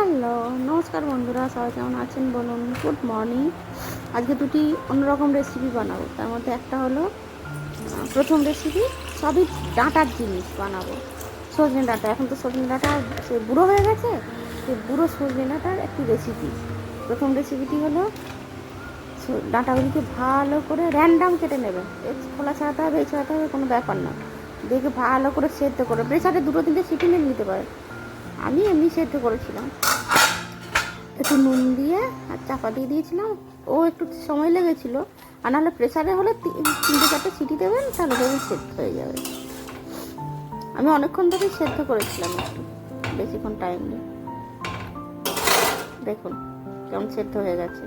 Hello, নমস্কার বন্ধুরা, সবাই কেমন আছেন বলুন। Good morning. আজকে দুটি অন্যরকম রেসিপি বানাবো। তার মধ্যে একটা হলো প্রথম রেসিপি, সবই ডাঁটার জিনিস বানাবো। সজনে ডাঁটা, এখন তো সজনে ডাঁটা সে বুড়ো হয়ে গেছে, সেই বুড়ো সজনে ডাঁটার একটি রেসিপি। প্রথম রেসিপিটি হলো ডাঁটাগুলিকে ভালো করে র্যান্ডাম কেটে নেবেন। এর খোলা ছাড়াতে হবে, এই ছাড়াতে হবে, কোনো ব্যাপার না। দেখে ভালো করে সেদ্ধ করে প্রেসারে 2-3টে সিটি নিয়ে নিতে পারেন। আমি এমনি সেদ্ধ করেছিলাম, একটু নুন দিয়ে আর চাপা দিয়ে দিয়েছিলাম। ও একটু সময় লেগেছিলো, আর নাহলে প্রেসারে হলে 3-4টে সিটি দেবেন, তাহলে দেখবেন সেদ্ধ হয়ে যাবে। আমি অনেকক্ষণ ধরেই সেদ্ধ করেছিলাম, একটু বেশিক্ষণ টাইম নেই। দেখুন কেমন সেদ্ধ হয়ে গেছে,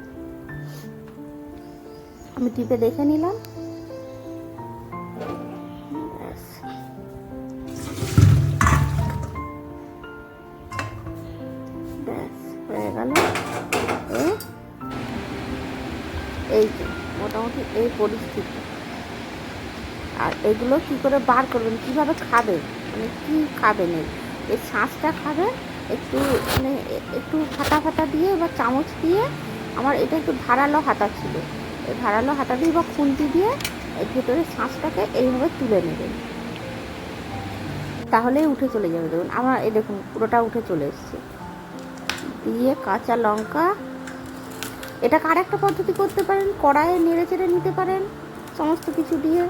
আমি টিপে দেখে নিলাম। ব্যাস হয়ে গেল। এই যে মোটামুটি এই পরিস্থিতি। আর এগুলো কী করে বার করবেন, কীভাবে খাবেন, মানে কী খাবেন, এই শাঁসটা খাবেন একটু, মানে একটু ফাটা দিয়ে বা চামচ দিয়ে। আমার এটা একটু ধারালো হাতা ছিল, এই ধারালো হাতা দিয়ে বা খুন্তি দিয়ে এর ভেতরে শাঁসটাকে এইভাবে তুলে নেবেন, তাহলেই উঠে চলে যাবে। দেখুন আমার এই দেখুন পুরোটা উঠে চলে এসছে। দিয়ে কাঁচা লঙ্কা, এটাকে আরেকটা পদ্ধতি করতে পারেন, কড়াইয়ে নেড়ে চেড়ে নিতে পারেন সমস্ত কিছু দিয়ে।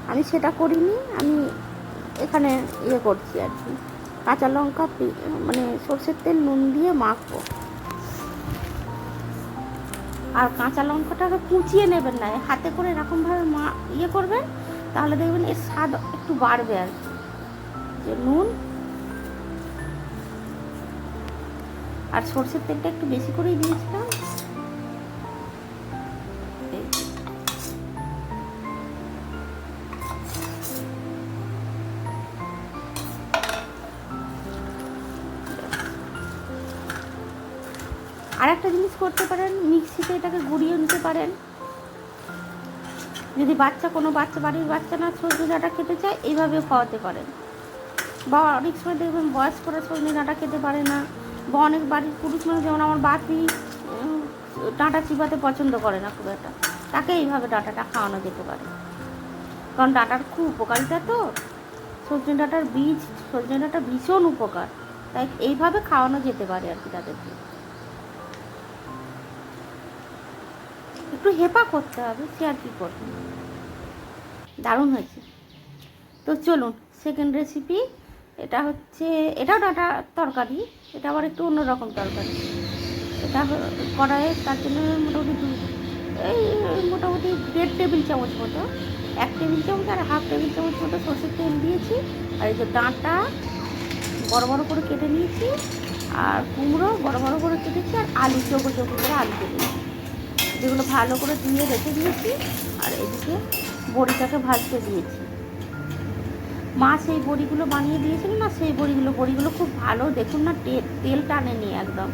আমি সেটা করিনি, আমি এখানে ইয়ে করছি আর কি, কাঁচা লঙ্কা মানে সর্ষের তেল নুন দিয়ে মাখবো। আর কাঁচা লঙ্কাটাকে কুচিয়ে নেবেন না, হাতে করে এরকমভাবে ইয়ে করবেন, তাহলে দেখবেন এর স্বাদ একটু বাড়বে আর কি। যে নুন আর সর্ষের তেলটা একটু বেশি করেই দিয়েছিলাম। আর একটা জিনিস করতে পারেন, মিক্সিতে এটাকে গুঁড়িয়ে নিতে পারেন। যদি কোনো বাড়ির বাচ্চা না সজনে ডাঁটা খেতে চায়, এইভাবে খাওয়াতে পারেন। বা অনেক সময় দেখবেন বয়স্করা সজনে ডাঁটা খেতে পারে না, বা অনেক বাড়ির পুরুষ মানুষ, যেমন আমার বাপি ডাঁটা চিবাতে পছন্দ করে না খুব একটা, তাকে এইভাবে ডাঁটাটা খাওয়ানো যেতে পারে। কারণ ডাঁটার খুব উপকারিতা তো, সজনে ডাঁটার বীজ, সজনে ডাঁটা ভীষণ উপকার, তাই এইভাবে খাওয়ানো যেতে পারে আর কি তাদেরকে। একটু হেপা করতে হবে, সে আর কি করবে। দারুণ হয়েছে। তো চলুন সেকেন্ড রেসিপি, এটা হচ্ছে, এটাও ডাঁটা তরকারি, এটা আবার একটু অন্যরকম তরকারি। এটা কড়াইয়ে, তার জন্য মোটামুটি মোটামুটি 1.5 টেবিল চামচ মতো, 1 টেবিল চামচ আর 1/2 টেবিল চামচ মতো সর্ষের তেল দিয়েছি। আর এই যে ডাঁটা বড় বড় করে কেটে নিয়েছি, আর কুমড়ো বড় বড় করে কেটেছি, আর আলু চৌকো করে আলু কেটেছি, যেগুলো ভালো করে ধুয়ে রেখে দিয়েছি। আর এদিকে বড়িটাকে ভাজতে দিয়েছি। মা সেই বড়িগুলো বানিয়ে দিয়েছিল না, সেই বড়িগুলো খুব ভালো, দেখুন না তেল টানেনি একদম।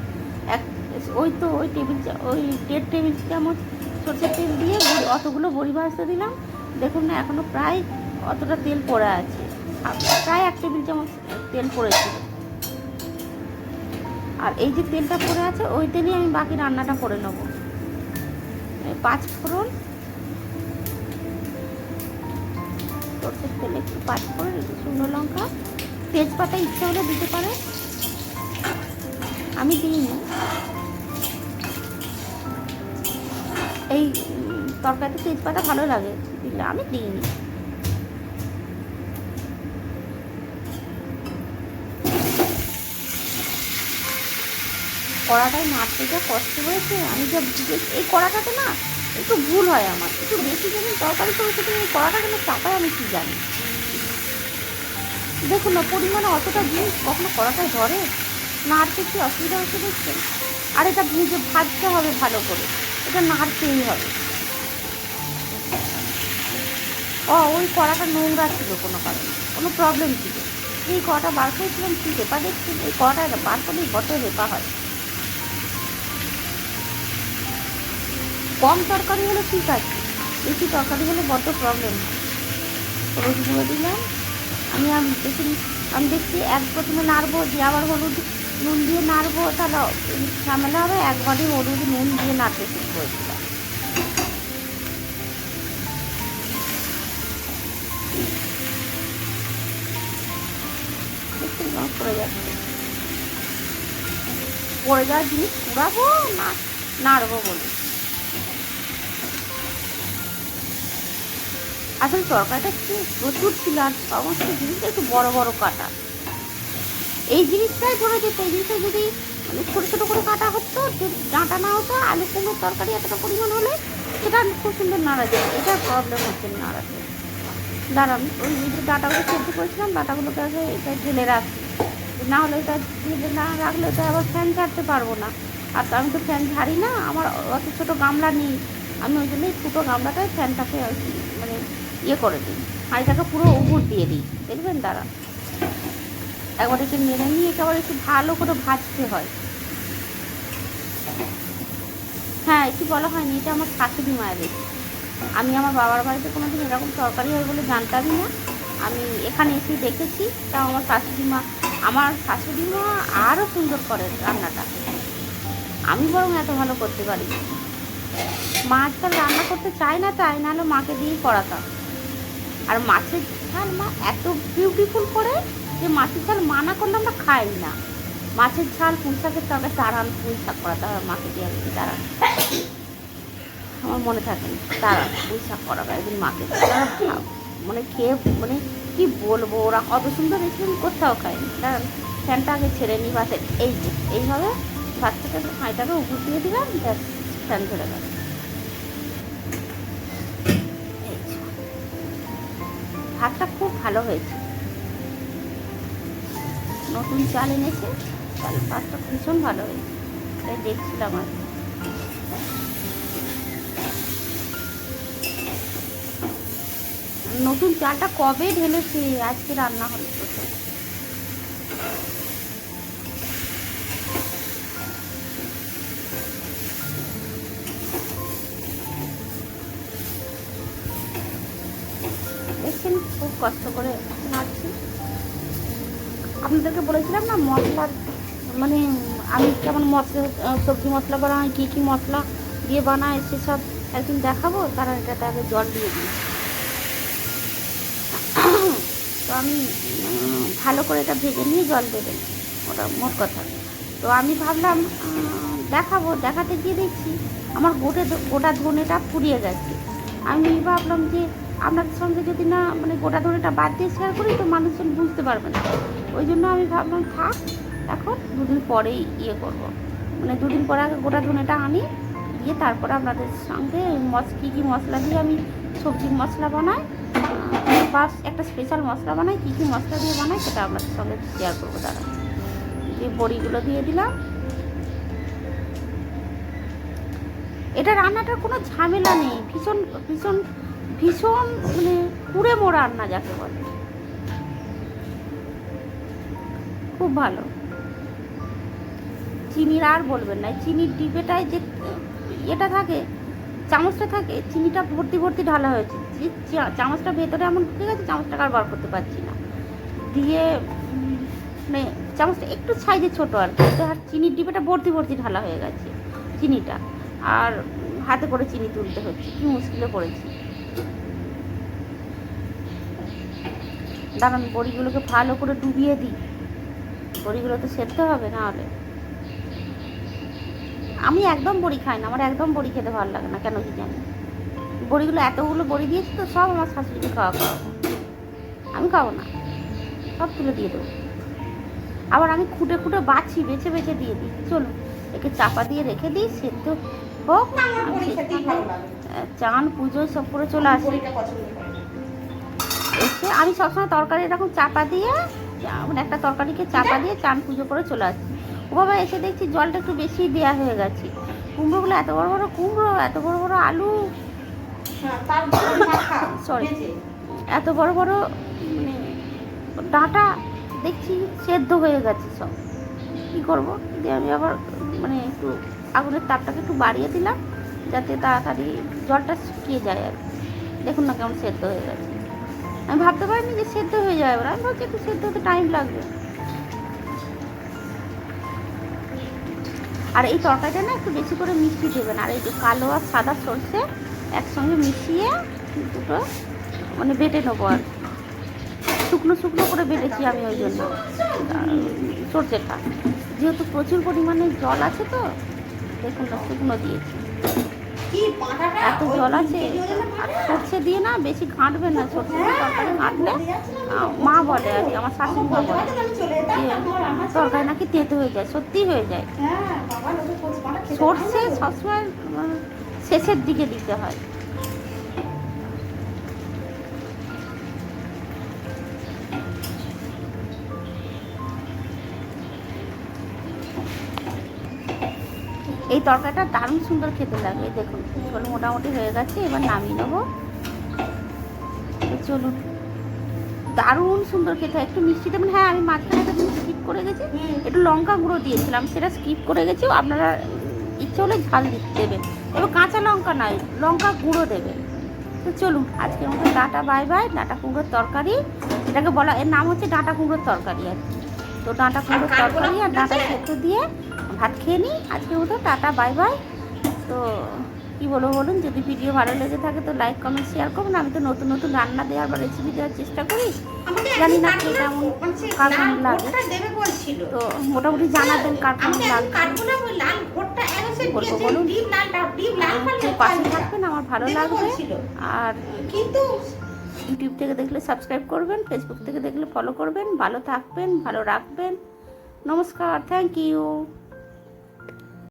ওই 1.5 টেবিল চামচ সরষের তেল দিয়ে অতগুলো বড়ি ভাজতে দিলাম। দেখুন না এখনও প্রায় অতটা তেল পড়ে আছে, প্রায় 1 টেবিল চামচ তেল পড়েছিল। আর এই যে তেলটা পড়ে আছে, ওই তেলেই আমি বাকি রান্নাটা করে নেবো। 5 ফোড়ন, সরষের তেলে একটু 5 ফোড়ন, একটু শুকনো লঙ্কা, তেজপাতা ইচ্ছে হলে দিতে পারে, আমি দিইনি। এই তরকারিতে তেজপাতা ভালো লাগে দিলে, আমি দিইনি। কড়াটায় নাড়তে যা কষ্ট হয়েছে, আমি যা এই কড়াটাতে না একটু ভুল হয় আমার, একটু বেশি যেদিন তরকারি করে সেদিন এই কড়াটা কেন চাপায় আমি কি জানি। দেখুন না পরিমাণে অতটা জিনিস কখনো কড়াটায় ধরে, নাড়তে কি অসুবিধা হচ্ছে দেখছেন। আর এটা ভাজতে হবে ভালো করে, এটা নাড়তেই হবে। ওই কড়াটা নোংরা ছিল কোনো কারণে, কোনো প্রবলেম ছিল, এই কড়াটা বার করেছিলাম, কি হেপা দেখছি, এই কড়াটা বার করলেই বড্ড হেপা হয়। কম তরকারি হলে ঠিক আছে, বেশি তরকারি হলে বড্ড প্রবলেম হয়। হলুদ গুঁড়ো দিলাম, আমি দেখছি প্রথমে নাড়বো, দিয়ে আবার হলুদ নুন দিয়ে নাড়বো তাহলে ঝামেলা হবে, একবারই হলুদ নুন দিয়ে নাড়তে শুরু করেছিলাম। পড়ে যাচ্ছে, পড়ে যাওয়ার জিনিস কুড়াবো না নাড়বো বলে। আসলে তরকারিটা একটু প্রচুর ছিল আর সমস্ত জিনিসটা একটু বড় বড় কাটা। এই জিনিসটাই ধরে যেত, এই জিনিসটা যদি মানে ছোটো ছোটো করে কাটা হতো, যদি ডাঁটা না হতো, আলু কুমড়োর তরকারি এতটা পরিমাণ হলে সেটা খুব সুন্দর নাড়া যায়। এটার প্রবলেম হচ্ছে নাড়াতে। দাঁড়ান, ওই যে ডাঁটাগুলো সেদ্ধ করেছিলাম, ডাঁটাগুলোকে আগে এটা ঢেলে রাখছি, না হলে এটা ঢেলে না রাখলে তো আবার ফ্যান ঝাড়তে পারবো না। আর তো আমি তো ফ্যান ঝাড়ি না, আমার অত ছোটো গামলা নেই। আমি ওই জন্যই ছোটো গামলাটায় ফ্যানটাকে মানে ইয়ে করে দিই, হাঁড়িটাকে পুরো উপর দিয়ে দিই। দেখবেন দাঁড়ান, একবার একটু নেড়ে নিয়ে একেবারে একটু ভালো করে ভাজতে হয়। হ্যাঁ, একটু বলা হয়নি, এটা আমার শাশুড়ি মায়ের রেসিপি। আমি আমার বাবার বাড়িতে কোনোদিন এরকম তরকারি হয় বলে জানতামই না, আমি এখানে এসেই দেখেছি। তাও আমার শাশুড়ি মা আরও সুন্দর করে রান্নাটা, আমি বরং এত ভালো করতে পারি। মা আজকাল রান্না করতে চায় না, তাই নাহলে মাকে দিয়েই করাতাম। আর মাছের ঝাল মা এত বিউটিফুল করে যে মাছের ঝাল মানা করলে আমরা খাই না। মাছের ঝাল পুঁই শাকের তরকারি, দাঁড়ান পুঁই শাক করাতে হবে মাকে দিয়ে, একদিন দাঁড়ান, আমার মনে থাকে না, দাঁড়ান পুঁই শাক করাবে একদিন মাকে। মানে খেয়ে মানে কি বলবো, ওরা অত সুন্দর রেসিপি কোথাও খায়নি। দাঁড়ান, ফ্যানটা আগে ছেড়ে নিই ভাতের, এই যে এইভাবে ভাতটাকে হাঁড়িটাকে উপর দিয়ে দিলাম, ব্যাস ফ্যান ধরে গেল। ভাতটা খুব ভালো হয়েছে, নতুন চাল এনেছে, চালের ভাতটা ভীষণ ভালো হয়েছে, তাই দেখছিলাম আর। নতুন চালটা কবে ঢেলেছে, আজকে রান্না হলো প্রথম। দেখছেন খুব কষ্ট করে নাড়ছি। আপনাদেরকে বলেছিলাম না মশলার মানে আমি কেমন মশলা, সবজি মশলা বানাই, কী কী মশলা দিয়ে বানাই সেসব একদিন দেখাবো। তারা এটাতে আগে জল দিয়ে দিই। তো আমি ভালো করে এটা ভেজে নিয়ে জল দেবেন, ওটা মোট কথা। তো আমি ভাবলাম দেখাবো, দেখাতে গিয়ে দেখছি আমার গোটা ধনেটা পুড়িয়ে গেছে। আমি ভাবলাম যে আপনাদের সঙ্গে যদি না মানে গোটা ধনেটা বাদ দিয়ে শেয়ার করি তো মানুষজন বুঝতে পারবে না। ওই জন্য আমি ভাবলাম থাক, এখন দুদিন পরেই ইয়ে করব, মানে দুদিন পরে আগে গোটা ধনেটা আনি, দিয়ে তারপরে আপনাদের সঙ্গে কী কী মশলা দিয়ে আমি সবজির মশলা বানাই বা একটা স্পেশাল মশলা বানাই, কী কী মশলা দিয়ে বানাই সেটা আপনাদের সঙ্গে শেয়ার করবো। দাঁড়া, যে বড়িগুলো দিয়ে দিলাম। এটা রান্নাটার কোনো ঝামেলা নেই, ভীষণ ভীষণ ভীষণ মানে কুড়ে মোড়া রান্না যাকে বলে, খুব ভালো। চিনির আর বলবেন না, চিনির ডিবেটায় যে এটা থাকে, চামচটা থাকে, চিনিটা ভর্তি ভর্তি ঢালা হয়েছে, চামচটা ভেতরে এমন ঢুকে গেছে, চামচটাকে আর বার করতে পারছি না দিয়ে, মানে চামচটা একটু সাইজে ছোটো আর কি, আর চিনির ডিবেটা ভর্তি ভর্তি ঢালা হয়ে গেছে চিনিটা, আর হাতে করে চিনি তুলতে হচ্ছে, কি মুশকিলে পড়েছি। দাঁড়ান, বড়িগুলোকে ভালো করে ডুবিয়ে দিই, বড়িগুলো তো সেদ্ধ হবে না হলে। আমি একদম বড়ি খাই না, আমার একদম বড়ি খেতে ভালো লাগে না, কেন কি জানি। বড়িগুলো এতগুলো বড়ি দিয়েছি তো সব আমার শাশুড়িকে খাওয়াবো, আমি খাবো না, সব তুলে দিয়ে দেবো। আবার আমি খুঁটে খুঁটে বাছি, বেছে বেছে দিয়ে দিই। চলুন একে চাপা দিয়ে রেখে দিই, সেদ্ধ হোক। চান পুজো সব করে চলে আসি, এসে আমি সবসময় তরকারি এরকম চাপা দিয়ে, মানে একটা তরকারিকে চাপা দিয়ে চান পুজো করে চলে আসি। ও বাবা, এসে দেখছি জলটা একটু বেশি দেওয়া হয়ে গেছে। কুমড়োগুলো এত বড় বড় কুমড়ো, এত বড় বড় আলু, সরি এত বড় বড় মানে ডাঁটা, দেখছি সেদ্ধ হয়ে গেছে সব। কী করবো, দিয়ে আমি আবার মানে একটু আগুনের তাপটাকে একটু বাড়িয়ে দিলাম যাতে তাড়াতাড়ি জলটা শুকিয়ে যায় আর কি। দেখুন না কেমন সেদ্ধ হয়ে গেছে। আমি ভাবতে পারিনি যে সেদ্ধ হয়ে যাবে, আমি ভাবছি একটু সেদ্ধ হতে টাইম লাগবে। আর এই তরকারিটা না একটু বেশি করে মিষ্টি দেবেন, আর এই যে কালো আর সাদা সর্ষে একসঙ্গে মিশিয়ে দুটো মানে বেটে নেবো, আর শুকনো শুকনো করে বেটেছি আমি ওই জন্য সর্ষেটা, যেহেতু প্রচুর পরিমাণে জল আছে তো দেখুন না শুকনো দিয়েছি, এত জল আছে। আর সর্ষে দিয়ে না বেশি ঘাঁটবেন না, সর্ষে দিয়ে তরকারি ঘাঁটলে মা বলে আর কি, আমার শাশুড়ি মা বলে যে তরকারি নাকি তেতো হয়ে যায়, সত্যি হয়ে যায়। সর্ষে সবসময় শেষের দিকে দিতে হয়। এই তরকারিটা দারুণ সুন্দর খেতে লাগে। দেখুন ঝোল মোটামুটি হয়ে গেছে, এবার নামিয়ে নেবো। চলুন, দারুণ সুন্দর খেতে হয়। একটু মিষ্টি দেবেন। হ্যাঁ, আমি মাঝখানে একটা জিনিস স্কিপ করে গেছি, একটু লঙ্কা গুঁড়ো দিয়েছিলাম, সেটা স্কিপ করে গেছি। আপনারা ইচ্ছে হলে ঝাল দিতে দেবেন, এবার কাঁচা লঙ্কা নয়, লঙ্কা গুঁড়ো দেবেন। তো চলুন, আজকের মতো ডাঁটা বাই বাই। ডাঁটা কুমড়োর তরকারি, এটাকে বলা, এর নাম হচ্ছে ডাঁটা কুমড়োর তরকারি আর কি। তো ডাঁটা কুমড়োর তরকারি আর ডাঁটা সেদ্ধ দিয়ে ভাত খেয়ে নিই আজকের মতো। Tata bye bye. তো কী বলবো বলুন, যদি ভিডিও ভালো লেগে থাকে তো লাইক কমেন্ট শেয়ার করুন। আমি তো নতুন নতুন রান্না দেওয়ার বা রেসিপি দেওয়ার চেষ্টা করি, জানি না কে কেমন কার কেমন লাগে, তো মোটামুটি জানাবেন কার কেমন লাগবে। বলবো বলুন, পাশে থাকবেন, আমার ভালো লাগবে। আর কিন্তু ইউটিউব থেকে দেখলে সাবস্ক্রাইব করবেন, ফেসবুক থেকে দেখলে ফলো করবেন। ভালো থাকবেন, ভালো রাখবেন। নমস্কার, থ্যাংক ইউ।